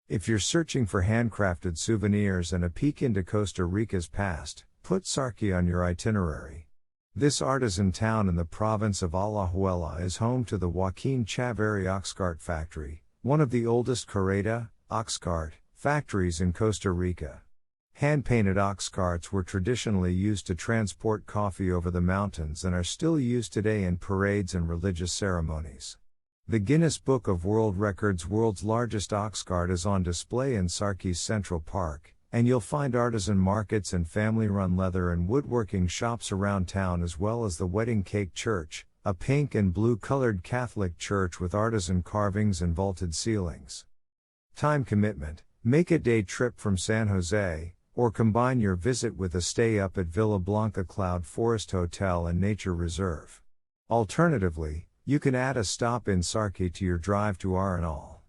If you're searching for handcrafted souvenirs and a peek into Costa Rica's past, put Sarchí on your itinerary. This artisan town in the province of Alajuela is home to the Joaquin Chaverri Oxcart Factory, one of the oldest carreta, oxcart, factories in Costa Rica. Hand-painted oxcarts were traditionally used to transport coffee over the mountains and are still used today in parades and religious ceremonies. The Guinness Book of World Records' world's largest oxcart is on display in Sarchí's Central Park, and you'll find artisan markets and family-run leather and woodworking shops around town, as well as the Wedding Cake Church, a pink and blue-colored Catholic church with artisan carvings and vaulted ceilings. Time commitment: make a day trip from San José, or combine your visit with a stay up at Villa Blanca Cloud Forest Hotel and Nature Reserve. Alternatively, you can add a stop in Sarchí to your drive to Arenal.